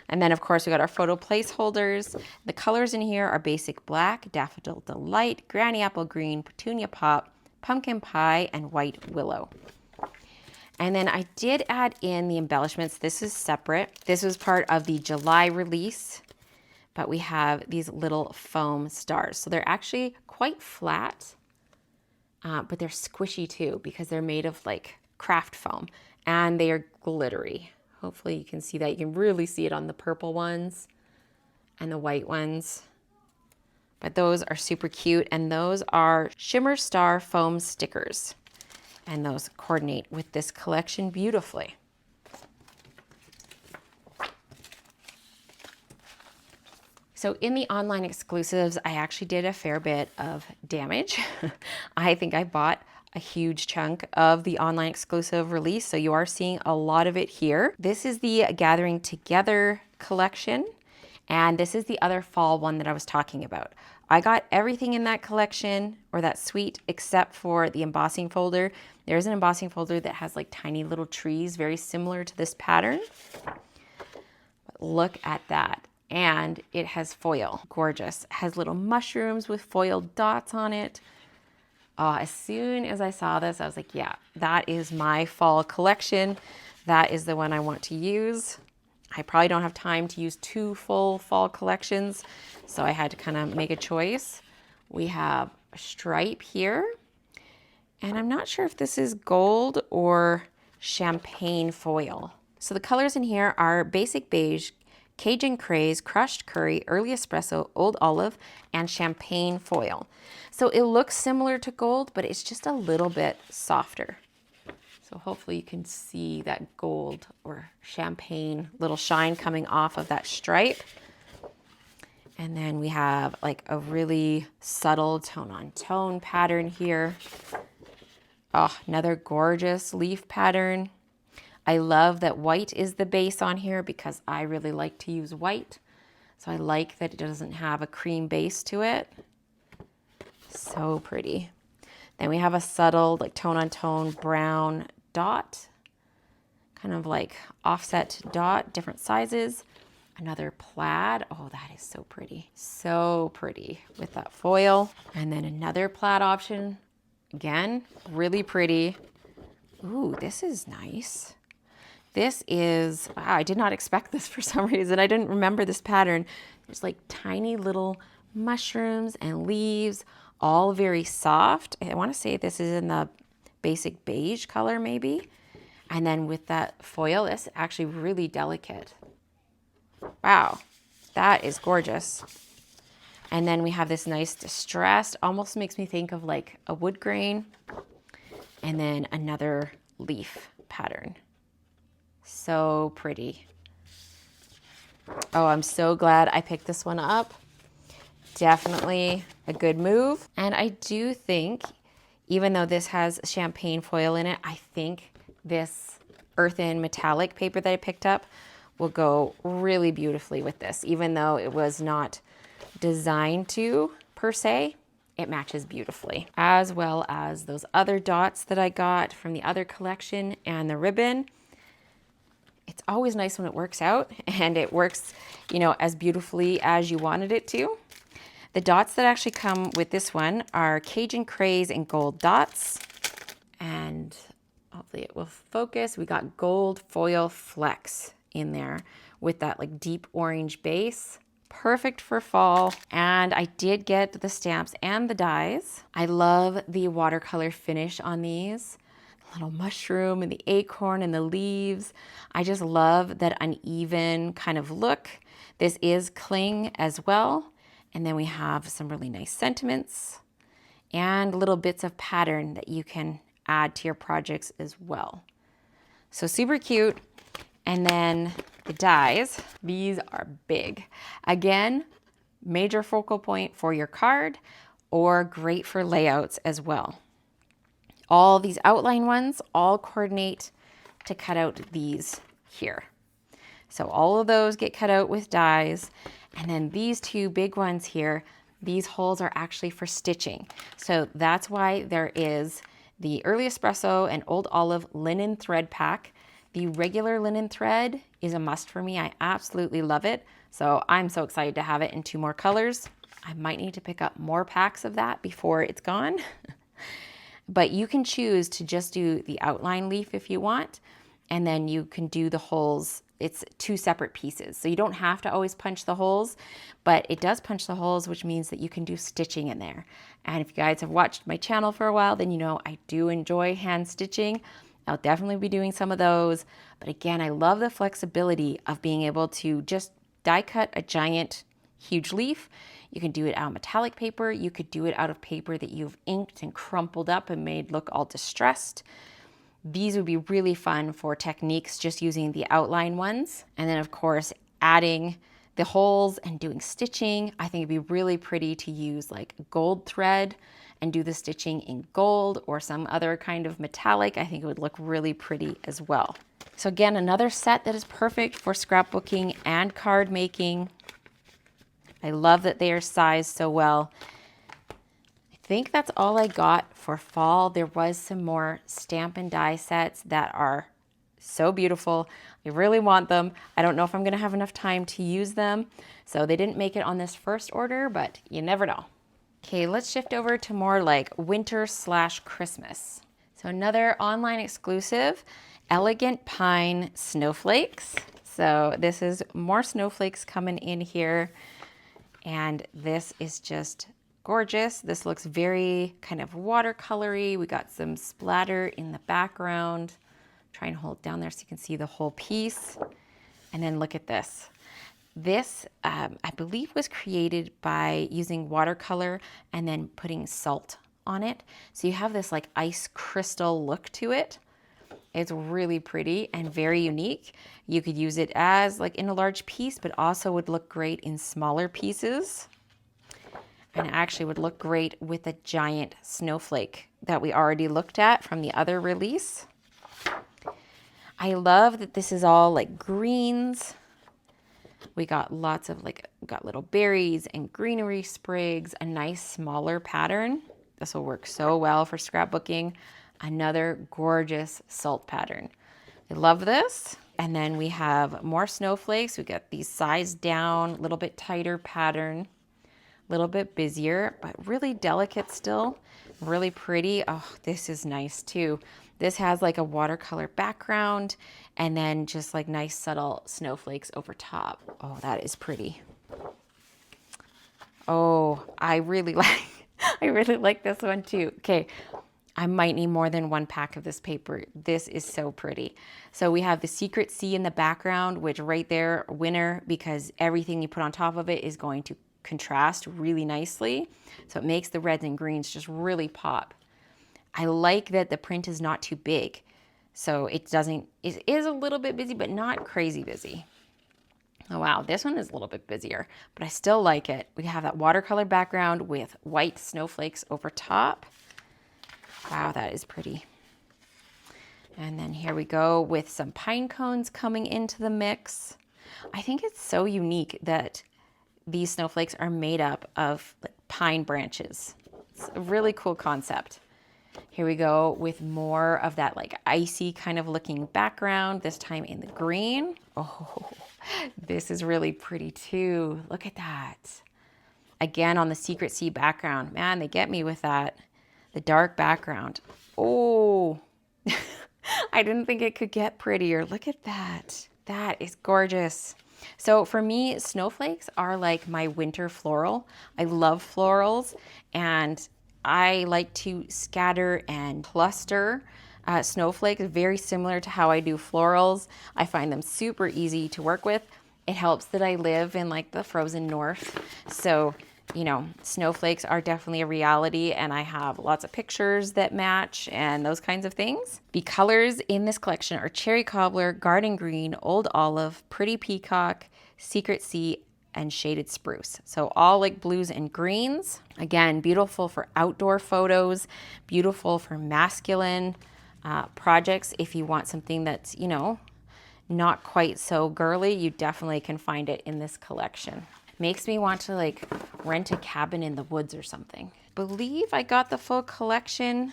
And then, of course, we got our photo placeholders. The colors in here are basic black, daffodil delight, granny apple green, petunia pop, pumpkin pie, and white willow. And then I did add in the embellishments. This is separate. This was part of the July release, but we have these little foam stars. So they're actually quite flat, but they're squishy too because they're made of like craft foam and they are glittery. Hopefully you can see that. You can really see it on the purple ones and the white ones. But those are super cute. And those are Shimmer Star foam stickers. And those coordinate with this collection beautifully. So in the online exclusives, I actually did a fair bit of damage. I think I bought a huge chunk of the online exclusive release. So you are seeing a lot of it here. This is the Gathering Together collection. And this is the other fall one that I was talking about. I got everything in that collection or that suite except for the embossing folder. There's an embossing folder that has like tiny little trees, very similar to this pattern. But look at that. And it has foil, gorgeous. It has little mushrooms with foil dots on it. As soon as I saw this, I was like, yeah, that is my fall collection. That is the one I want to use. I probably don't have time to use 2 full fall collections, so I had to kind of make a choice. We have a stripe here, and I'm not sure if this is gold or champagne foil. So the colors in here are basic beige, Cajun craze, crushed curry, early espresso, old olive, and champagne foil. So it looks similar to gold, but it's just a little bit softer. So hopefully you can see that gold or champagne little shine coming off of that stripe. And then we have like a really subtle tone on tone pattern here. Oh, another gorgeous leaf pattern. I love that white is the base on here because I really like to use white. So I like that it doesn't have a cream base to it. So pretty. Then we have a subtle like tone on tone brown dot, kind of like offset dot, different sizes. Another plaid. Oh, that is so pretty. So pretty with that foil. And then another plaid option. Again, really pretty. Ooh, this is nice. This is, wow, I did not expect this for some reason. I didn't remember this pattern. There's like tiny little mushrooms and leaves, all very soft. I want to say this is in the basic beige color maybe. And then with that foil, it's actually really delicate. Wow, that is gorgeous. And then we have this nice distressed, almost makes me think of like a wood grain. And then another leaf pattern. So pretty. Oh, I'm so glad I picked this one up. Definitely a good move. And I do think, even though this has champagne foil in it, I think this earthen metallic paper that I picked up will go really beautifully with this. Even though it was not designed to, per se, it matches beautifully. As well as those other dots that I got from the other collection and the ribbon. It's always nice when it works out, and it works, you know, as beautifully as you wanted it to. The dots that actually come with this one are Cajun Craze and gold dots. And oh, Hopefully it will focus. We got gold foil flecks in there with that like deep orange base. Perfect for fall. And I did get the stamps and the dies. I love the watercolor finish on these. The little mushroom and the acorn and the leaves. I just love that uneven kind of look. This is cling as well. And then we have some really nice sentiments and little bits of pattern that you can add to your projects as well. So super cute. And then the dies, these are big. Again, major focal point for your card or great for layouts as well. All these outline ones all coordinate to cut out these here. So all of those get cut out with dies. And then these two big ones here, these holes are actually for stitching. So that's why there is the Early Espresso and Old Olive linen thread pack. The regular linen thread is a must for me. I absolutely love it. So I'm so excited to have it in 2 more colors. I might need to pick up more packs of that before it's gone. But you can choose to just do the outline leaf if you want. And then you can do the holes. It's 2 separate pieces. So you don't have to always punch the holes, but it does punch the holes, which means that you can do stitching in there. And if you guys have watched my channel for a while, then you know I do enjoy hand stitching. I'll definitely be doing some of those. But again, I love the flexibility of being able to just die cut a giant, huge leaf. You can do it out of metallic paper. You could do it out of paper that you've inked and crumpled up and made look all distressed. These would be really fun for techniques just using the outline ones. And then of course, adding the holes and doing stitching. I think it'd be really pretty to use like gold thread and do the stitching in gold or some other kind of metallic. I think it would look really pretty as well. So again, another set that is perfect for scrapbooking and card making. I love that they are sized so well. I think that's all I got for fall. There was some more Stampin' Die sets that are so beautiful. I really want them. I don't know if I'm gonna have enough time to use them. So they didn't make it on this first order, but you never know. Okay, let's shift over to more like winter/Christmas. So another online exclusive, Elegant Pine Snowflakes. So this is more snowflakes coming in here. And this is just gorgeous. This looks very kind of watercolory. We got some splatter in the background. Try and hold it down there so you can see the whole piece. And then look at this. This, I believe, was created by using watercolor and then putting salt on it. So you have this like ice crystal look to it. It's really pretty and very unique. You could use it as like in a large piece, but also would look great in smaller pieces. And it actually would look great with a giant snowflake that we already looked at from the other release. I love that this is all like greens. We got lots of got little berries and greenery sprigs, a nice smaller pattern. This will work so well for scrapbooking. Another gorgeous salt pattern. I love this. And then we have more snowflakes. We got these sized down, a little bit tighter pattern, a little bit busier, but really delicate still, really pretty. Oh, this is nice too. This has like a watercolor background and then just like nice subtle snowflakes over top. Oh, that is pretty. Oh, I really like this one too. Okay. I might need more than 1 pack of this paper. This is so pretty. So we have the Secret Sea in the background, which right there, winner, because everything you put on top of it is going to contrast really nicely. So it makes the reds and greens just really pop. I like that the print is not too big. So it is a little bit busy, but not crazy busy. Oh wow, this one is a little bit busier, but I still like it. We have that watercolor background with white snowflakes over top. Wow, that is pretty. And then here we go with some pine cones coming into the mix. I think it's so unique that these snowflakes are made up of pine branches. It's a really cool concept. Here we go with more of that like icy kind of looking background, this time in the green. Oh, this is really pretty too. Look at that. Again, on the Secret Sea background. Man, they get me with that. The dark background. Oh, I didn't think it could get prettier. Look at that. That is gorgeous. So for me, snowflakes are like my winter floral. I love florals, and I like to scatter and cluster snowflakes, very similar to how I do florals. I find them super easy to work with. It helps that I live in like the frozen north. So, you know, snowflakes are definitely a reality, and I have lots of pictures that match and those kinds of things. The colors in this collection are Cherry Cobbler, Garden Green, Old Olive, Pretty Peacock, Secret Sea, and Shaded Spruce. So all like blues and greens. Again, beautiful for outdoor photos, beautiful for masculine projects. If you want something that's, you know, not quite so girly, you definitely can find it in this collection. Makes me want to like rent a cabin in the woods or something. Believe I got the full collection.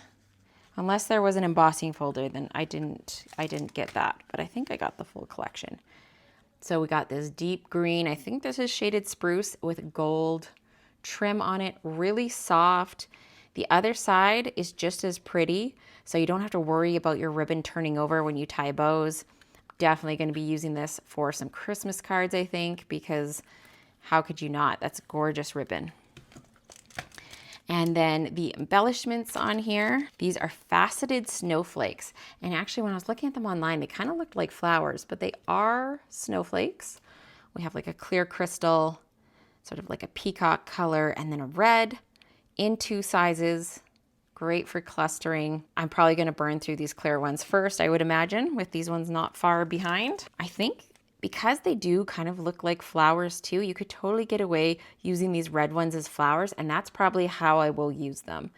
Unless there was an embossing folder, then I didn't get that, but I think I got the full collection. So we got this deep green. I think this is Shaded Spruce with gold trim on it, really soft. The other side is just as pretty, so you don't have to worry about your ribbon turning over when you tie bows. Definitely going to be using this for some Christmas cards, I think, because how could you not? That's gorgeous ribbon. And then the embellishments on here, these are faceted snowflakes. And actually, when I was looking at them online, they kind of looked like flowers, but they are snowflakes. We have like a clear crystal, sort of like a peacock color, and then a red in 2 sizes. Great for clustering. I'm probably going to burn through these clear ones first, I would imagine, with these ones not far behind. I think because they do kind of look like flowers too, you could totally get away using these red ones as flowers, and that's probably how I will use them,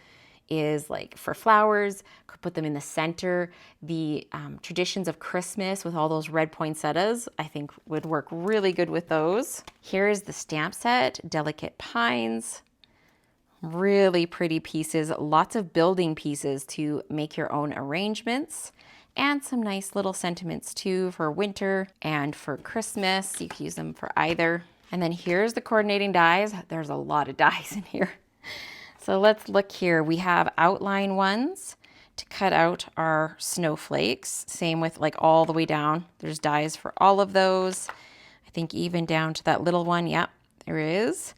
is like for flowers, could put them in the center. The traditions of Christmas with all those red poinsettias, I think would work really good with those. Here is the stamp set, Delicate Pines. Really pretty pieces, lots of building pieces to make your own arrangements, and some nice little sentiments too for winter and for Christmas. You can use them for either. And then here's the coordinating dies. There's a lot of dies in here. So let's look here. We have outline ones to cut out our snowflakes. Same with like all the way down. There's dies for all of those. I think even down to that little one. Yep, there is.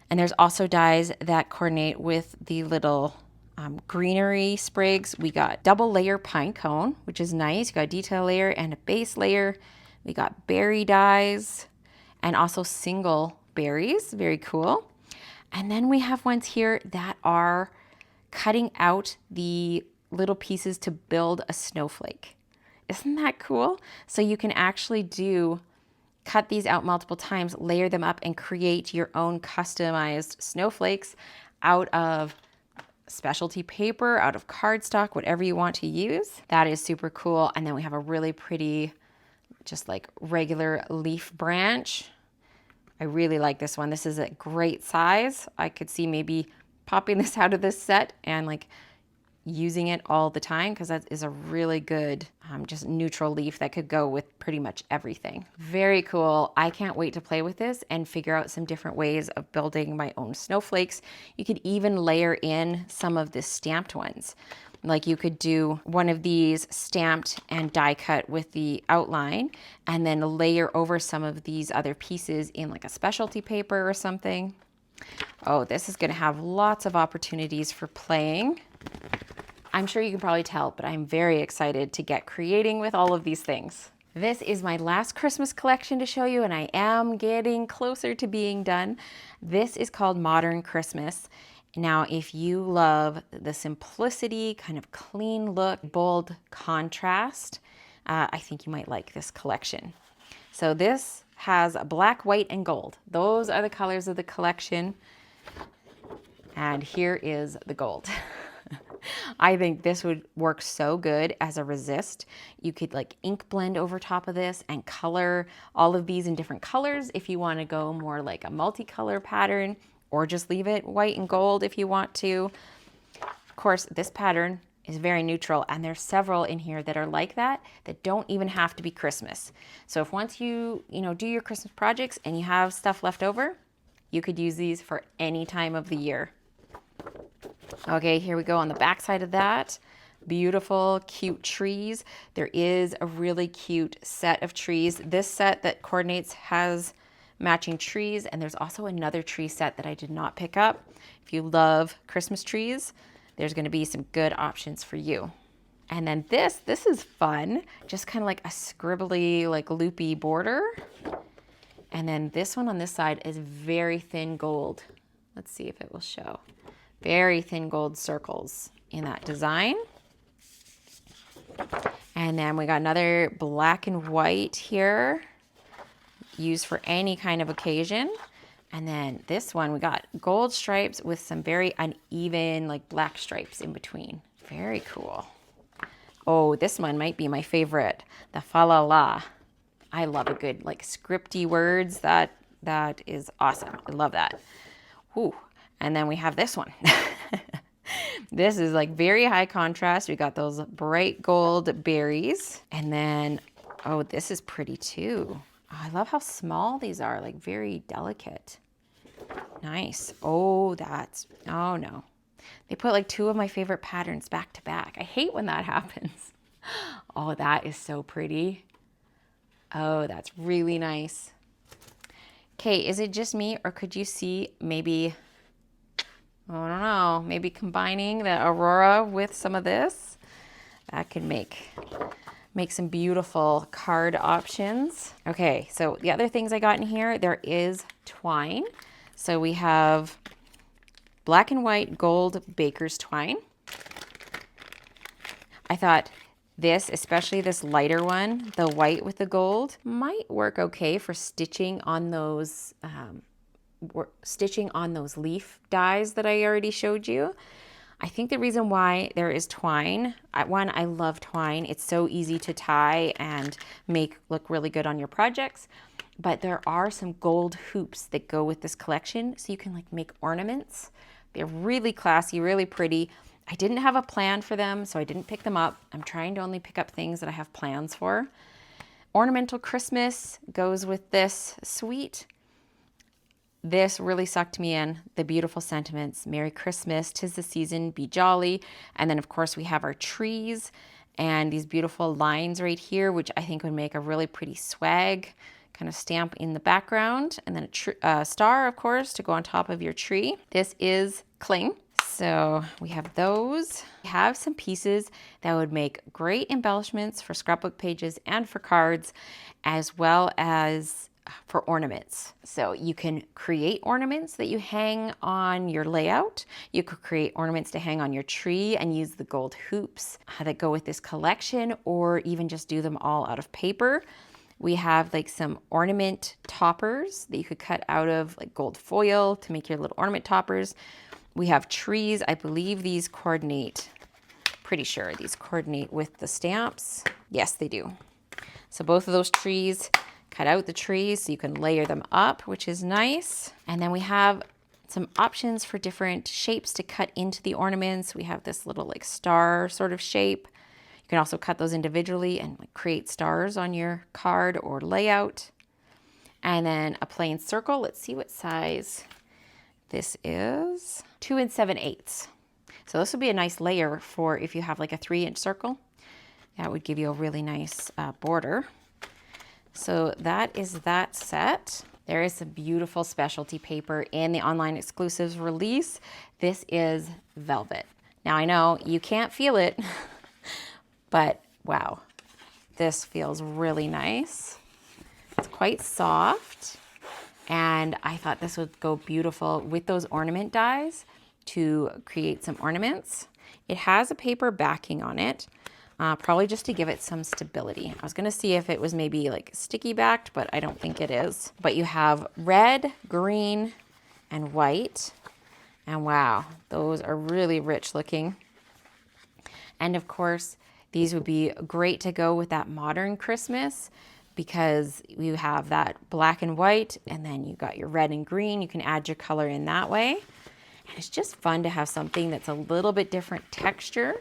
And there's also dies that coordinate with the little greenery sprigs. We got double layer pine cone, which is nice. You got a detail layer and a base layer. We got berry dies and also single berries. Very cool. And then we have ones here that are cutting out the little pieces to build a snowflake. Isn't that cool? So you can actually cut these out multiple times, layer them up, and create your own customized snowflakes out of specialty paper, out of cardstock, whatever you want to use. That is super cool. And then we have a really pretty, just like regular leaf branch. I really like this one. This is a great size. I could see maybe popping this out of this set and like using it all the time, because that is a really good just neutral leaf that could go with pretty much everything. Very cool. I can't wait to play with this and figure out some different ways of building my own snowflakes. You could even layer in some of the stamped ones. Like you could do one of these stamped and die cut with the outline, and then layer over some of these other pieces in like a specialty paper or something. Oh, this is going to have lots of opportunities for playing. I'm sure you can probably tell, but I'm very excited to get creating with all of these things. This is my last Christmas collection to show you, and I am getting closer to being done. This is called Modern Christmas. Now, if you love the simplicity, kind of clean look, bold contrast, I think you might like this collection. So this has black, white, and gold. Those are the colors of the collection. And here is the gold. I think this would work so good as a resist. You could like ink blend over top of this and color all of these in different colors if you want to go more like a multicolor pattern, or just leave it white and gold if you want to. Of course, this pattern is very neutral, and there's several in here that are like that don't even have to be Christmas. So if once you do your Christmas projects and you have stuff left over, you could use these for any time of the year. Okay, here we go on the back side of that. beautiful, cute trees. There is a really cute set of trees. This set that coordinates has matching trees, and there's also another tree set that I did not pick up. If you love Christmas trees, there's going to be some good options for you. And then this is fun, just kind of like a scribbly, like loopy border. And then this one on this side is very thin gold. Let's see if it will show. Very thin gold circles in that design. And then we got another black and white here, used for any kind of occasion. And then this one, we got gold stripes with some very uneven, like black stripes in between. Very cool. Oh, this one might be my favorite, the fa la la. I love a good like scripty words. That is awesome. I love that. Ooh. And then we have this one. This is like very high contrast. We got those bright gold berries. And then, oh, this is pretty too. Oh, I love how small these are, like very delicate. Nice. Oh, oh no. They put like two of my favorite patterns back to back. I hate when that happens. Oh, that is so pretty. Oh, that's really nice. Okay, is it just me, or could you see maybe, I don't know, maybe combining the Aurora with some of this? That could make some beautiful card options. Okay, so the other things I got in here, there is twine. So we have black and white gold baker's twine. I thought this, especially this lighter one, the white with the gold, might work okay for stitching on those leaf dies that I already showed you. I think the reason why there is twine, one, I love twine. It's so easy to tie and make look really good on your projects. But there are some gold hoops that go with this collection, so you can like make ornaments. They're really classy, really pretty. I didn't have a plan for them, so I didn't pick them up. I'm trying to only pick up things that I have plans for. Ornamental Christmas goes with this suite. This really sucked me in. The beautiful sentiments. Merry Christmas, 'tis the season, be jolly. And then of course we have our trees and these beautiful lines right here, which I think would make a really pretty swag kind of stamp in the background. And then a star, of course, to go on top of your tree. This is cling. So we have those. We have some pieces that would make great embellishments for scrapbook pages and for cards, as well as for ornaments. So you can create ornaments that you hang on your layout. You could create ornaments to hang on your tree and use the gold hoops that go with this collection, or even just do them all out of paper. We have like some ornament toppers that you could cut out of like gold foil to make your little ornament toppers. We have trees. I believe these coordinate, pretty sure these coordinate with the stamps. Yes, they do. So both of those trees, cut out the trees so you can layer them up, which is nice. And then we have some options for different shapes to cut into the ornaments. We have this little like star sort of shape. You can also cut those individually and like create stars on your card or layout. And then a plain circle. Let's see what size this is. 2 7/8. So this would be a nice layer for if you have like a 3-inch circle. That would give you a really nice border. So that is that set. There is some beautiful specialty paper in the online exclusives release. This is velvet. Now I know you can't feel it, but wow, this feels really nice. It's quite soft, and I thought this would go beautiful with those ornament dies to create some ornaments. It has a paper backing on it. Probably just to give it some stability. I was gonna see if it was maybe like sticky backed, but I don't think it is. But you have red, green, and white. And wow, those are really rich looking. And of course, these would be great to go with that modern Christmas, because you have that black and white, and then you got your red and green. You can add your color in that way. And it's just fun to have something that's a little bit different texture.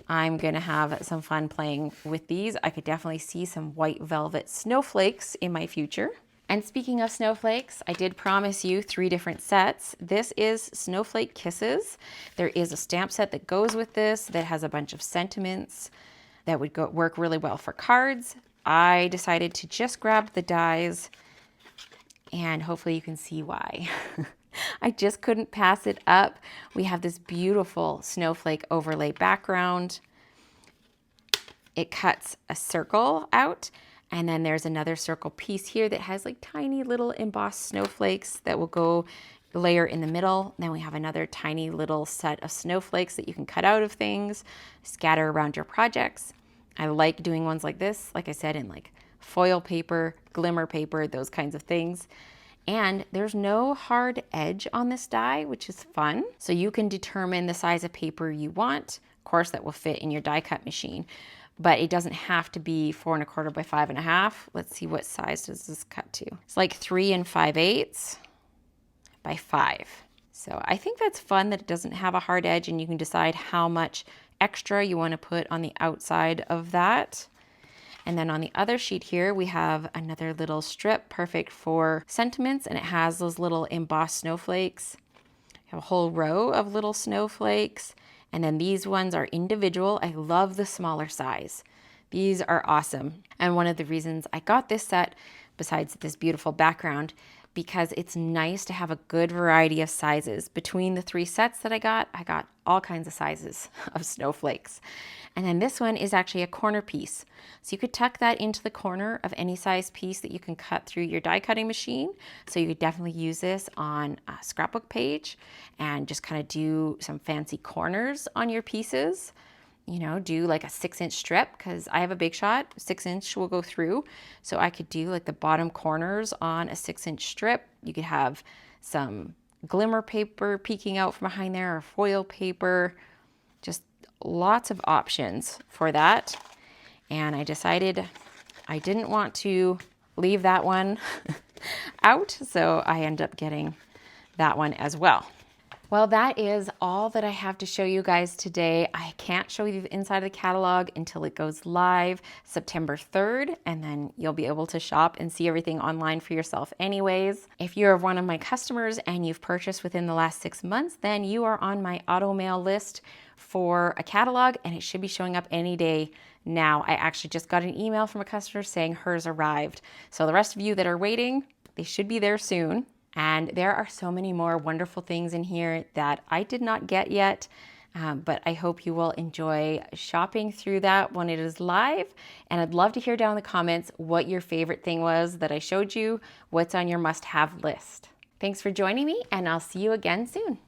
I'm gonna have some fun playing with these. I could definitely see some white velvet snowflakes in my future. And speaking of snowflakes, I did promise you 3 different sets. This is Snowflake Kisses. There is a stamp set that goes with this that has a bunch of sentiments that would work really well for cards. I decided to just grab the dies, and hopefully you can see why. I just couldn't pass it up. We have this beautiful snowflake overlay background. It cuts a circle out, and then there's another circle piece here that has like tiny little embossed snowflakes that will go layer in the middle. Then we have another tiny little set of snowflakes that you can cut out of things, scatter around your projects. I like doing ones like this, like I said, in like foil paper, glimmer paper, those kinds of things. And there's no hard edge on this die, which is fun. So you can determine the size of paper you want. Of course, that will fit in your die cut machine, but it doesn't have to be 4 1/4 by 5 1/2. Let's see, what size does this cut to? It's like 3 5/8 by 5. So I think that's fun that it doesn't have a hard edge, and you can decide how much extra you want to put on the outside of that. And then on the other sheet here, we have another little strip perfect for sentiments, and it has those little embossed snowflakes. You have a whole row of little snowflakes, and then these ones are individual. I love the smaller size. These are awesome. And one of the reasons I got this set, besides this beautiful background, because it's nice to have a good variety of sizes. Between the 3 sets that I got all kinds of sizes of snowflakes. And then this one is actually a corner piece. So you could tuck that into the corner of any size piece that you can cut through your die cutting machine. So you could definitely use this on a scrapbook page and just kind of do some fancy corners on your pieces. You know, do like a 6-inch strip, because I have a big shot, 6-inch will go through. So I could do like the bottom corners on a 6-inch strip. You could have some glimmer paper peeking out from behind there, or foil paper, just lots of options for that. And I decided I didn't want to leave that one out, so I ended up getting that one as well. Well, that is all that I have to show you guys today. I can't show you the inside of the catalog until it goes live September 3rd, and then you'll be able to shop and see everything online for yourself anyways. If you're one of my customers and you've purchased within the last 6 months, then you are on my auto mail list for a catalog, and it should be showing up any day now. I actually just got an email from a customer saying hers arrived. So the rest of you that are waiting, they should be there soon. And there are so many more wonderful things in here that I did not get yet, but I hope you will enjoy shopping through that when it is live. And I'd love to hear down in the comments what your favorite thing was that I showed you, what's on your must-have list. Thanks for joining me, and I'll see you again soon.